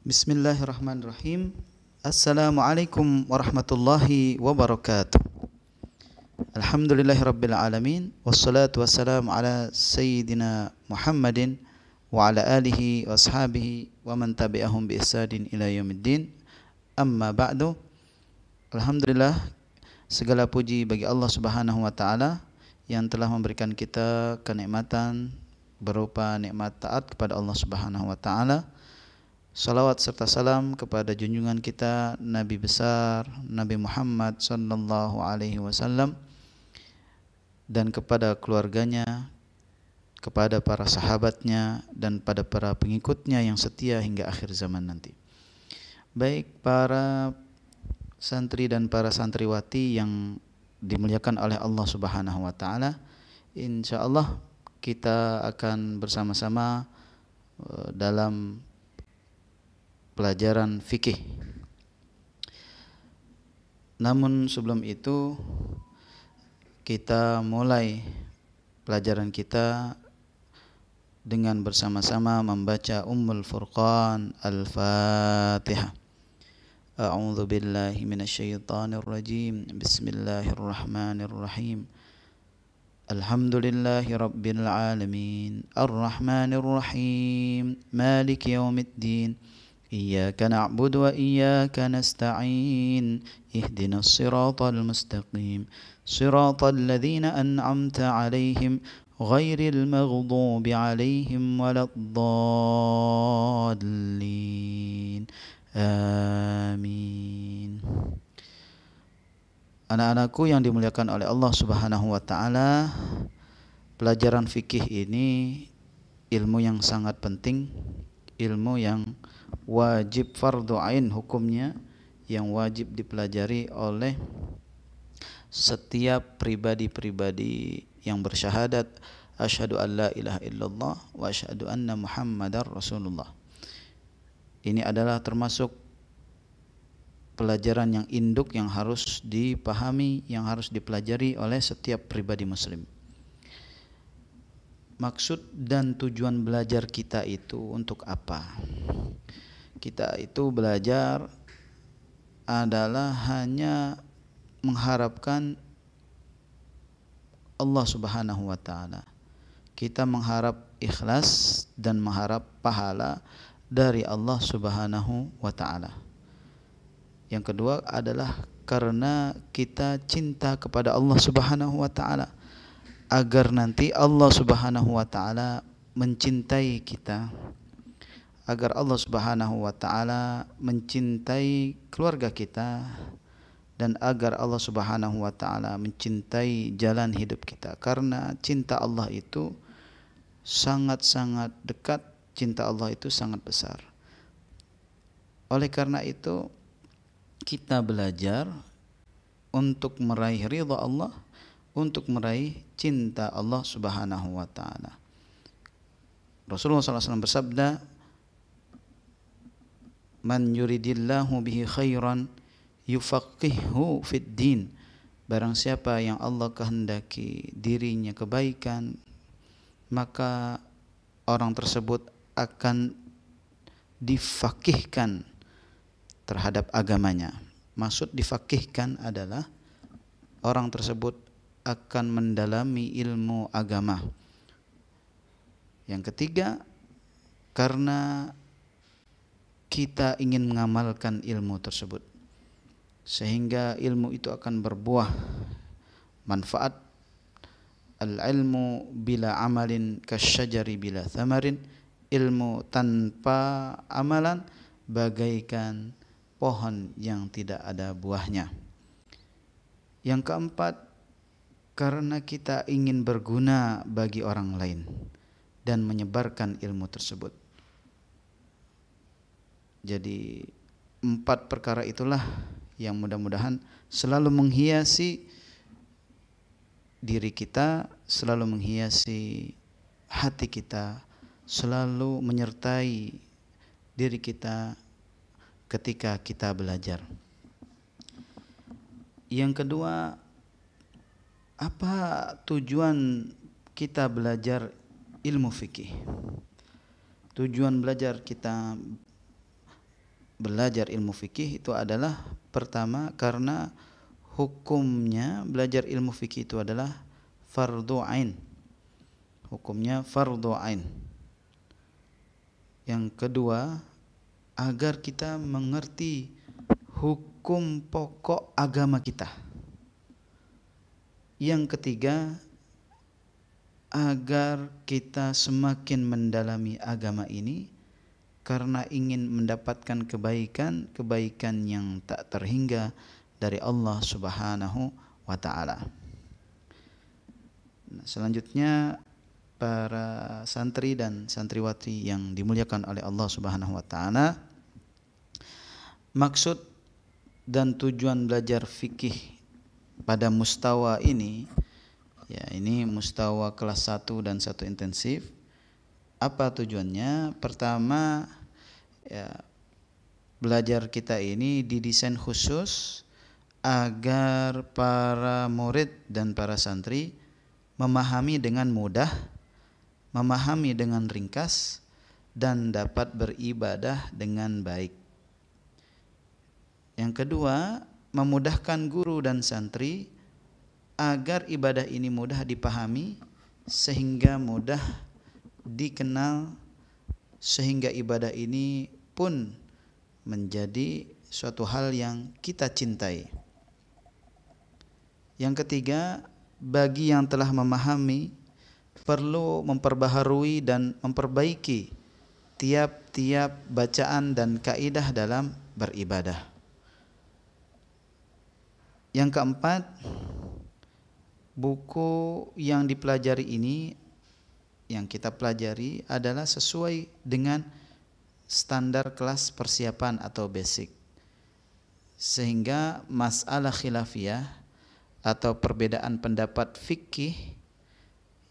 Bismillahirrahmanirrahim. Assalamualaikum warahmatullahi wabarakatuh. Alhamdulillahirabbil alamin wassalatu wassalamu ala sayyidina Muhammadin wa ala alihi washabihi wa man tabi'ahum bi ihsanin ila yaumiddin. Amma ba'du. Alhamdulillah, segala puji bagi Allah Subhanahu wa taala yang telah memberikan kita kenikmatan berupa nikmat taat kepada Allah Subhanahu wa taala. Salawat serta salam kepada junjungan kita Nabi besar Nabi Muhammad sallallahu alaihi wasallam dan kepada keluarganya, kepada para sahabatnya dan pada para pengikutnya yang setia hingga akhir zaman nanti. Baik para santri dan para santriwati yang dimuliakan oleh Allah Subhanahu wa taala, insyaallah kita akan bersama-sama dalam pelajaran fikih. Namun sebelum itu kita mulai pelajaran kita dengan bersama-sama membaca Ummul Furqan Al-Fatihah. A'udzu billahi minasyaitonir rajim. Bismillahirrahmanirrahim. Alhamdulillahi rabbil alamin. Arrahmanir rahim. Maliki yaumiddin. إياك نعبد وإياك نستعين اهدنا الصراط المستقيم صراط الذين أنعمت عليهم غير المغضوب عليهم ولا الضالين آمين. Anak-anakku yang dimuliakan oleh Allah Subhanahu wa taala, pelajaran fikih ini ilmu yang sangat penting, ilmu yang wajib fardu ain hukumnya, yang wajib dipelajari oleh setiap pribadi-pribadi yang bersyahadat asyhadu an la ilaha illallah wa asyhadu anna muhammadar rasulullah. Ini adalah termasuk pelajaran yang induk yang harus dipahami, yang harus dipelajari oleh setiap pribadi muslim. Maksud dan tujuan belajar kita itu untuk apa? Kita itu belajar adalah hanya mengharapkan Allah Subhanahu wa taala. Kita mengharap ikhlas dan mengharap pahala dari Allah Subhanahu wa taala. Yang kedua adalah karena kita cinta kepada Allah Subhanahu wa taala, agar nanti Allah Subhanahu wa taala mencintai kita, agar Allah Subhanahu wa taala mencintai keluarga kita, dan agar Allah Subhanahu wa taala mencintai jalan hidup kita. Karena cinta Allah itu sangat-sangat dekat, cinta Allah itu sangat besar. Oleh karena itu kita belajar untuk meraih ridha Allah, untuk meraih cinta Allah Subhanahu wa taala. Rasulullah SAW bersabda, "Man yuridillahu bihi khairan yufaqihuhu fid din." Barang siapa yang Allah kehendaki dirinya kebaikan, maka orang tersebut akan difaqihkan terhadap agamanya. Maksud difaqihkan adalah orang tersebut akan mendalami ilmu agama. Yang ketiga, karena kita ingin mengamalkan ilmu tersebut, sehingga ilmu itu akan berbuah manfaat. Al-ilmu bila amalin kasyajari bila thamarin. Ilmu tanpa amalan bagaikan pohon yang tidak ada buahnya. Yang keempat, karena kita ingin berguna bagi orang lain dan menyebarkan ilmu tersebut. Jadi 4 perkara itulah yang mudah-mudahan selalu menghiasi diri kita, selalu menghiasi hati kita, selalu menyertai diri kita ketika kita belajar. Yang kedua, apa tujuan kita belajar ilmu fikih? Tujuan belajar kita belajar ilmu fikih itu adalah pertama karena hukumnya belajar ilmu fikih itu adalah fardhu ain. Hukumnya fardhu ain. Yang kedua, agar kita mengerti hukum pokok agama kita. Yang ketiga, agar kita semakin mendalami agama ini karena ingin mendapatkan kebaikan yang tak terhingga dari Allah Subhanahu wa taala. Nah, selanjutnya para santri dan santriwati yang dimuliakan oleh Allah Subhanahu wa taala, maksud dan tujuan belajar fikih pada mustawa ini, ya ini mustawa kelas 1 dan 1 intensif. Apa tujuannya? Pertama, ya, belajar kita ini didesain khusus agar para murid dan para santri memahami dengan mudah, memahami dengan ringkas, dan dapat beribadah dengan baik. Yang kedua, memudahkan guru dan santri agar ibadah ini mudah dipahami sehingga mudah dikenal, sehingga ibadah ini pun menjadi suatu hal yang kita cintai. Yang ketiga, bagi yang telah memahami perlu memperbaharui dan memperbaiki tiap-tiap bacaan dan kaidah dalam beribadah. Yang keempat, buku yang dipelajari ini, yang kita pelajari adalah sesuai dengan standar kelas persiapan atau basic, sehingga masalah khilafiyah atau perbedaan pendapat fikih,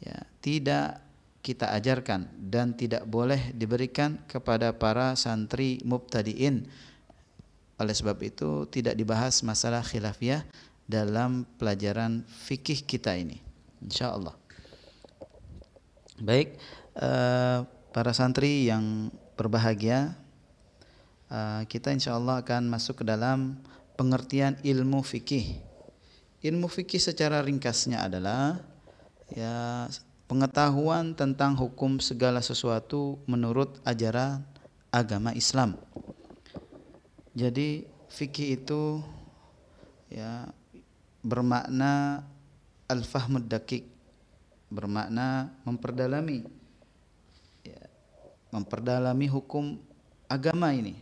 ya, tidak kita ajarkan dan tidak boleh diberikan kepada para santri mubtadiin. Oleh sebab itu tidak dibahas masalah khilafiyah dalam pelajaran fikih kita ini, insyaallah. Baik, para santri yang berbahagia, kita insyaallah akan masuk ke dalam pengertian ilmu fikih. Ilmu fikih secara ringkasnya adalah, ya, pengetahuan tentang hukum segala sesuatu menurut ajaran agama Islam. Jadi fikih itu, ya, bermakna al-fahmud daqiq, bermakna memperdalami, ya, memperdalami hukum agama ini,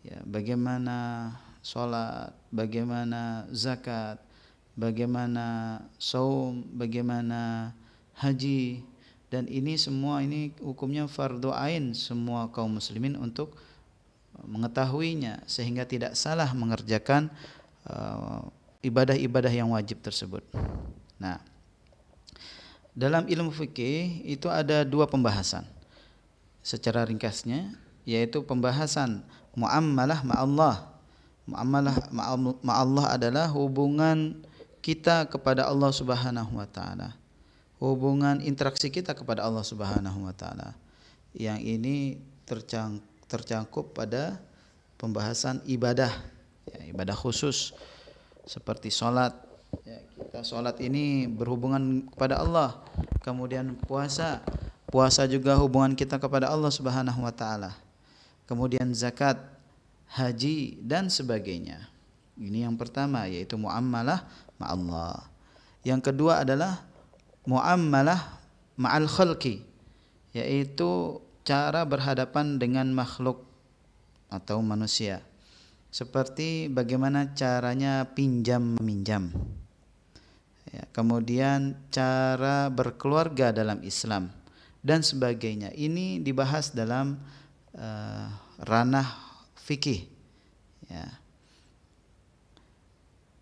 ya, bagaimana sholat, bagaimana zakat, bagaimana saum, bagaimana haji, dan ini semua ini hukumnya fardhu ain semua kaum muslimin untuk mengetahuinya sehingga tidak salah mengerjakan ibadah-ibadah yang wajib tersebut. Nah, dalam ilmu fikih itu ada dua pembahasan secara ringkasnya, yaitu pembahasan muamalah ma'allah. Muamalah ma'allah adalah hubungan kita kepada Allah Subhanahu wa taala, hubungan interaksi kita kepada Allah Subhanahu wa taala. Yang ini tercangkup pada pembahasan ibadah, ya, ibadah khusus seperti sholat, ya, kita sholat ini berhubungan kepada Allah. Kemudian puasa juga hubungan kita kepada Allah Subhanahu wa taala. Kemudian zakat, haji, dan sebagainya. Ini yang pertama, yaitu muamalah ma'allah. Yang kedua adalah muamalah ma'al khalqi, yaitu cara berhadapan dengan makhluk atau manusia, seperti bagaimana caranya pinjam meminjam, ya, kemudian cara berkeluarga dalam Islam dan sebagainya. Ini dibahas dalam ranah fikih, ya.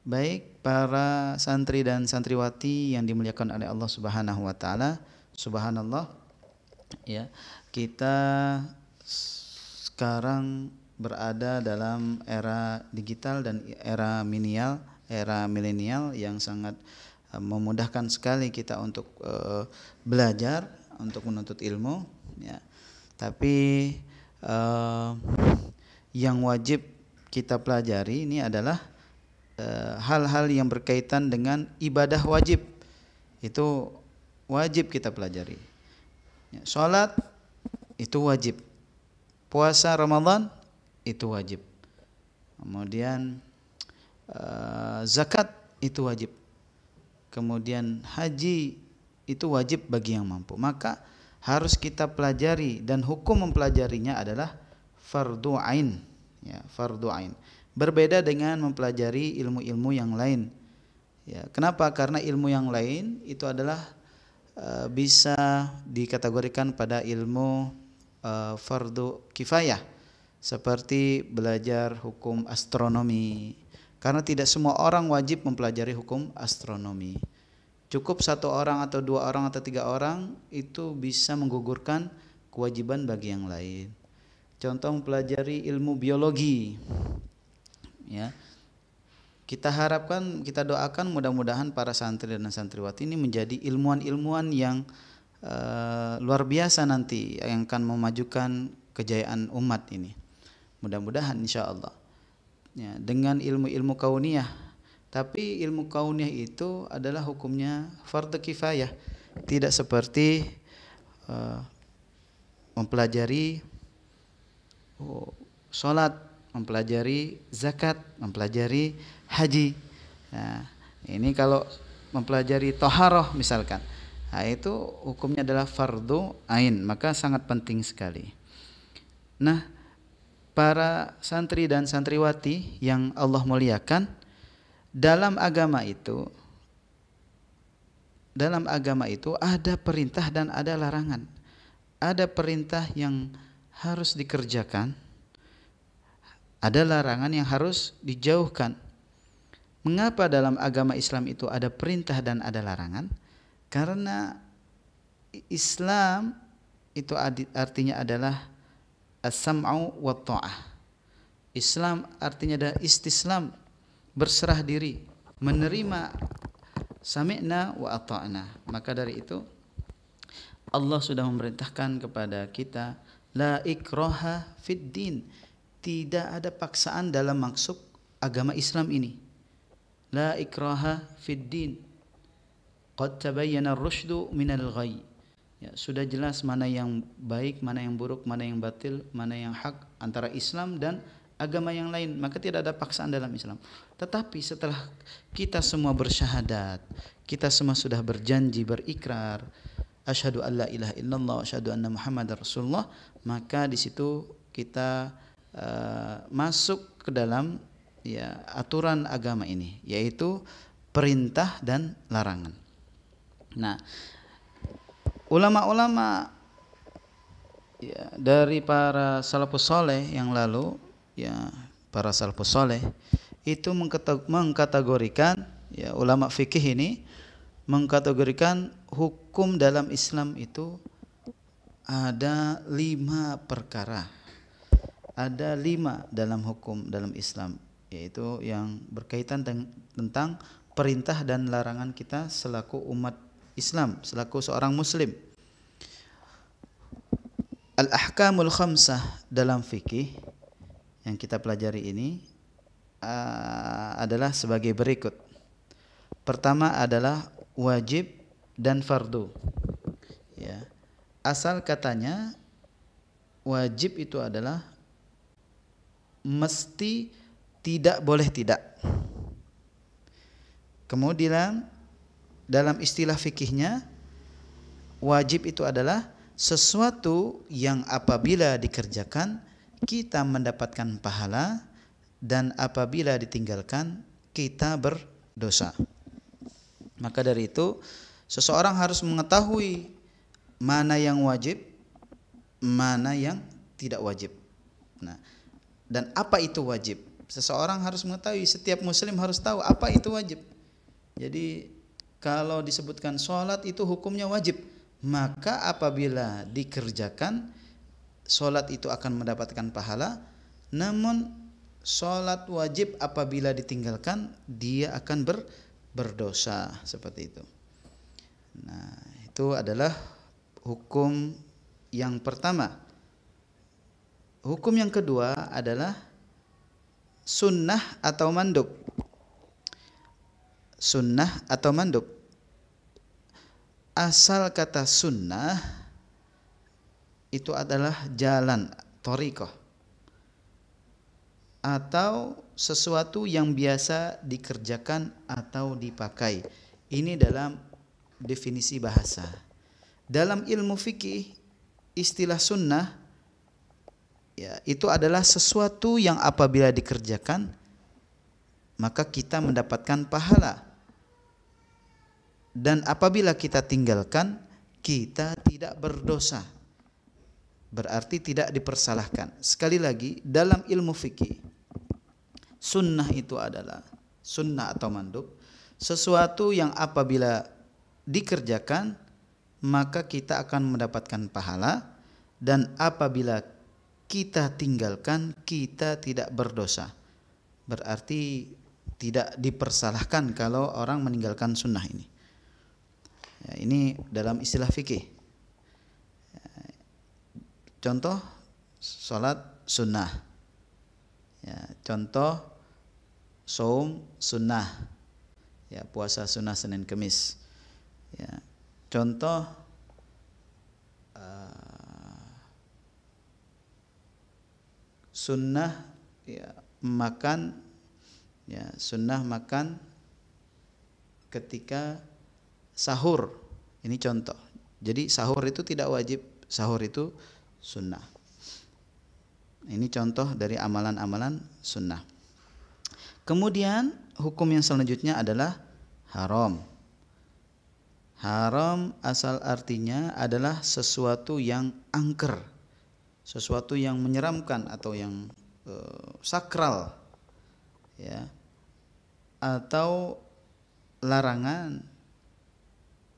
Baik para santri dan santriwati yang dimuliakan oleh Allah Subhanahu wa taala, subhanallah, ya, kita sekarang berada dalam era digital dan era milenial yang sangat memudahkan sekali kita untuk belajar, untuk menuntut ilmu, ya. Tapi yang wajib kita pelajari ini adalah hal-hal yang berkaitan dengan ibadah wajib. Itu wajib kita pelajari. Salat itu wajib. Puasa Ramadan itu wajib. Kemudian zakat itu wajib. Kemudian haji itu wajib bagi yang mampu. Maka harus kita pelajari, dan hukum mempelajarinya adalah fardu ain, ya, fardu ain. Berbeda dengan mempelajari ilmu-ilmu yang lain. Ya, kenapa? Karena ilmu yang lain itu adalah bisa dikategorikan pada ilmu fardu kifayah, seperti belajar hukum astronomi. Karena tidak semua orang wajib mempelajari hukum astronomi. Cukup 1 orang atau 2 orang atau 3 orang itu bisa menggugurkan kewajiban bagi yang lain. Contoh mempelajari ilmu biologi. Ya. Kita harapkan, kita doakan mudah-mudahan para santri dan santriwati ini menjadi ilmuwan-ilmuwan yang luar biasa nanti, yang akan memajukan kejayaan umat ini. Mudah-mudahan insyaallah. Ya, dengan ilmu-ilmu kauniyah. Tapi ilmu kauniyah itu adalah hukumnya fardu kifayah. Tidak seperti mempelajari salat, mempelajari zakat, mempelajari haji. Nah, ini kalau mempelajari toharoh misalkan, nah itu hukumnya adalah fardu ain, maka sangat penting sekali. Nah, para santri dan santriwati yang Allah muliakan, dalam agama itu ada perintah dan ada larangan. Ada perintah yang harus dikerjakan, ada larangan yang harus dijauhkan. Mengapa dalam agama Islam itu ada perintah dan ada larangan? Karena Islam itu artinya adalah as-sam'u wa ta'ah. Islam artinya adalah istislam, berserah diri, menerima sami'na wa ata'na. Maka dari itu Allah sudah memerintahkan kepada kita, la ikraha fid din. Tidak ada paksaan dalam masuk agama Islam ini. La ikraha fid din. Qad tabayyana ar-rusydu minal ghayy. Ya, sudah jelas mana yang baik, mana yang buruk, mana yang batil, mana yang hak antara Islam dan agama yang lain. Maka tidak ada paksaan dalam Islam. Tetapi setelah kita semua bersyahadat, kita semua sudah berjanji, berikrar, asyhadu an la ilaha illallah wa asyhadu anna muhammadar rasulullah, maka di situ kita masuk ke dalam ya aturan agama ini, yaitu perintah dan larangan. Nah, ulama-ulama ya, dari para salafus saleh yang lalu, ya para salafus saleh itu mengkategorikan, ya ulama fikih ini mengkategorikan hukum dalam Islam itu ada 5 perkara. Ada 5 dalam hukum dalam Islam, yaitu yang berkaitan tentang perintah dan larangan kita selaku umat Islam, selaku seorang muslim. Al-ahkamul khamsah dalam fikih yang kita pelajari ini adalah sebagai berikut. Pertama adalah wajib dan fardu. Ya. Asal katanya wajib itu adalah mesti, tidak boleh tidak. Kemudian dalam istilah fikihnya, wajib itu adalah sesuatu yang apabila dikerjakan kita mendapatkan pahala, dan apabila ditinggalkan kita berdosa. Maka dari itu seseorang harus mengetahui mana yang wajib, mana yang tidak wajib. Nah, dan apa itu wajib? Seseorang harus mengetahui, setiap muslim harus tahu apa itu wajib. Jadi kalau disebutkan sholat itu hukumnya wajib, maka apabila dikerjakan sholat itu akan mendapatkan pahala. Namun sholat wajib apabila ditinggalkan dia akan berdosa, seperti itu. Nah, itu adalah hukum yang pertama. Hukum yang kedua adalah sunnah atau mandub. Sunnah atau mandub. Asal kata sunnah itu adalah jalan, thariqah, atau sesuatu yang biasa dikerjakan atau dipakai. Ini dalam definisi bahasa. Dalam ilmu fikih, istilah sunnah ya, itu adalah sesuatu yang apabila dikerjakan maka kita mendapatkan pahala. Dan apabila kita tinggalkan, kita tidak berdosa. Berarti tidak dipersalahkan. Sekali lagi, dalam ilmu fikih, sunnah itu adalah, sunnah atau mandub, sesuatu yang apabila dikerjakan, maka kita akan mendapatkan pahala. Dan apabila kita tinggalkan, kita tidak berdosa. Berarti tidak dipersalahkan kalau orang meninggalkan sunnah ini. Ya, ini dalam istilah fikih. Contoh sholat sunnah. Ya, contoh saum sunnah. Ya, puasa sunnah Senin Kemis. Ya, contoh sunnah ya, makan, ya, sunnah makan ketika sahur. Ini contoh. Jadi sahur itu tidak wajib, sahur itu sunnah. Ini contoh dari amalan-amalan sunnah. Kemudian hukum yang selanjutnya adalah haram. Haram asal artinya adalah sesuatu yang angker, sesuatu yang menyeramkan atau yang sakral, ya, atau larangan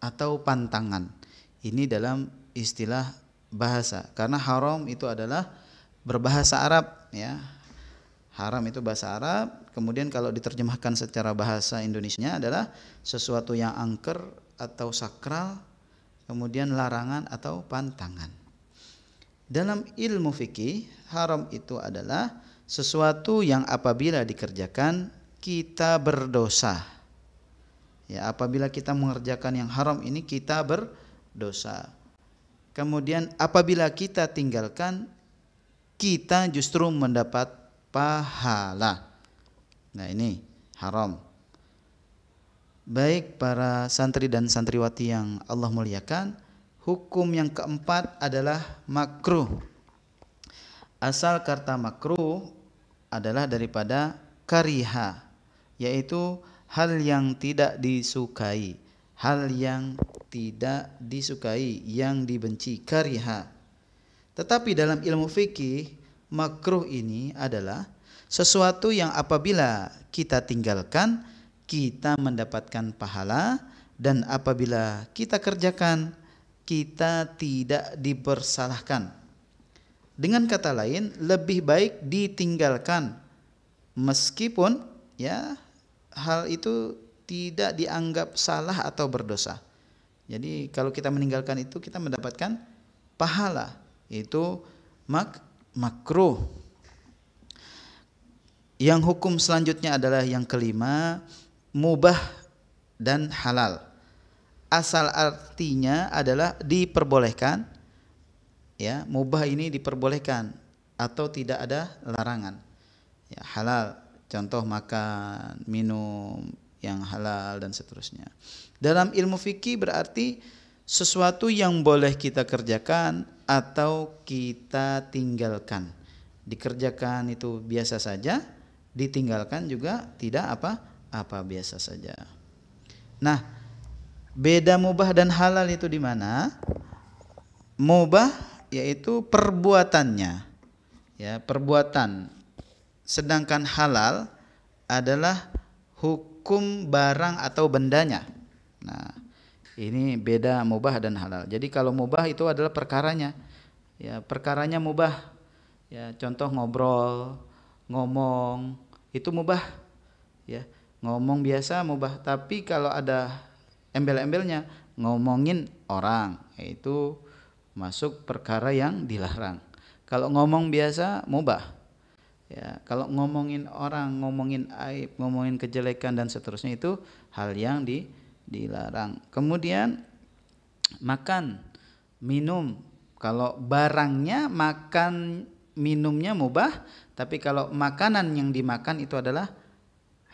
atau pantangan. Ini dalam istilah bahasa. Karena haram itu adalah berbahasa Arab, ya. Haram itu bahasa Arab. Kemudian kalau diterjemahkan secara bahasa Indonesianya adalah sesuatu yang angker atau sakral, kemudian larangan atau pantangan. Dalam ilmu fikih, haram itu adalah sesuatu yang apabila dikerjakan kita berdosa. Ya, apabila kita mengerjakan yang haram ini kita berdosa. Kemudian apabila kita tinggalkan, kita justru mendapat pahala. Nah, ini haram. Baik para santri dan santriwati yang Allah muliakan, hukum yang keempat adalah makruh. Asal kata makruh adalah daripada kariha, yaitu hal yang tidak disukai, hal yang tidak disukai, yang dibenci, kariha. Tetapi dalam ilmu fikih, makruh ini adalah sesuatu yang apabila kita tinggalkan, kita mendapatkan pahala, dan apabila kita kerjakan, kita tidak dipersalahkan. Dengan kata lain, lebih baik ditinggalkan meskipun ya hal itu tidak dianggap salah atau berdosa. Jadi kalau kita meninggalkan itu kita mendapatkan pahala. Itu makruh. Yang hukum selanjutnya adalah yang kelima, mubah dan halal. Asal artinya adalah diperbolehkan. Ya, mubah ini diperbolehkan atau tidak ada larangan. Ya, halal, contoh makan, minum yang halal dan seterusnya. Dalam ilmu fikih berarti sesuatu yang boleh kita kerjakan atau kita tinggalkan. Dikerjakan itu biasa saja, ditinggalkan juga tidak apa biasa saja. Nah, beda mubah dan halal itu di mana? Mubah yaitu perbuatannya, ya, perbuatan. Sedangkan halal adalah hukum barang atau bendanya. Nah, ini beda mubah dan halal. Jadi kalau mubah itu adalah perkaranya, ya, perkaranya mubah. Ya, contoh ngobrol, ngomong, itu mubah, ya. Ngomong biasa mubah, tapi kalau ada embel-embelnya, ngomongin orang, itu masuk perkara yang dilarang. Kalau ngomong biasa mubah. Ya, kalau ngomongin orang, ngomongin aib, ngomongin kejelekan dan seterusnya itu hal yang dilarang. Kemudian makan, minum. Kalau barangnya makan minumnya mubah, tapi kalau makanan yang dimakan itu adalah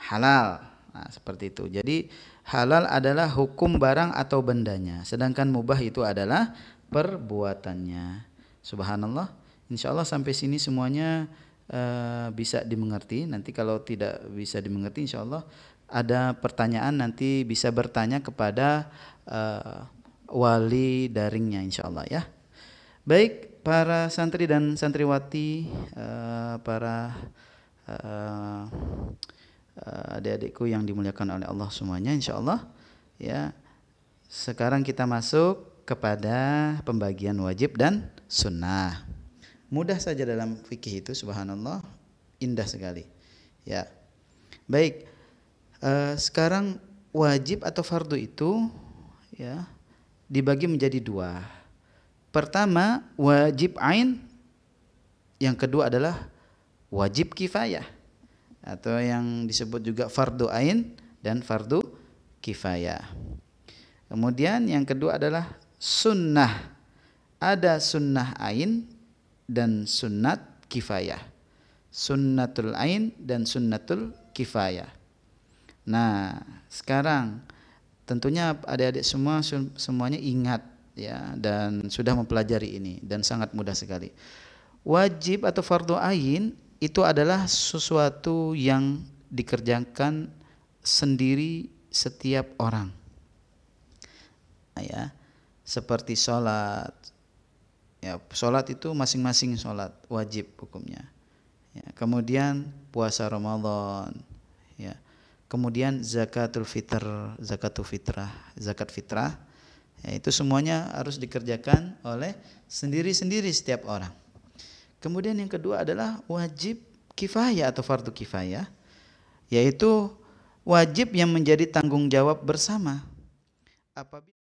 halal. Nah, seperti itu. Jadi halal adalah hukum barang atau bendanya, sedangkan mubah itu adalah perbuatannya. Subhanallah. Insyaallah sampai sini semuanya bisa dimengerti. Nanti kalau tidak bisa dimengerti, insyaallah ada pertanyaan nanti bisa bertanya kepada wali daringnya, insyaallah ya. Baik, para santri dan santriwati, para adik-adikku yang dimuliakan oleh Allah semuanya, insyaallah ya. Sekarang kita masuk kepada pembagian wajib dan sunnah. Mudah saja dalam fikih itu, subhanallah, indah sekali. Ya, baik. Sekarang wajib atau fardu itu ya dibagi menjadi dua. Pertama wajib ain, yang kedua adalah wajib kifayah atau yang disebut juga fardu ain dan fardu kifayah. Kemudian yang kedua adalah sunnah. Ada sunnah ain dan sunnat kifayah. Sunnatul ain dan sunnatul kifayah. Nah, sekarang tentunya adik-adik semuanya ingat ya dan sudah mempelajari ini dan sangat mudah sekali. Wajib atau fardu ain itu adalah sesuatu yang dikerjakan sendiri setiap orang. Ya, seperti sholat. Ya, sholat itu masing-masing sholat wajib hukumnya. Ya, kemudian puasa Ramadan. Ya, kemudian zakat fitrah. Ya, itu semuanya harus dikerjakan oleh sendiri-sendiri setiap orang. Kemudian yang kedua adalah wajib kifayah atau fardu kifayah, yaitu wajib yang menjadi tanggung jawab bersama. Apabila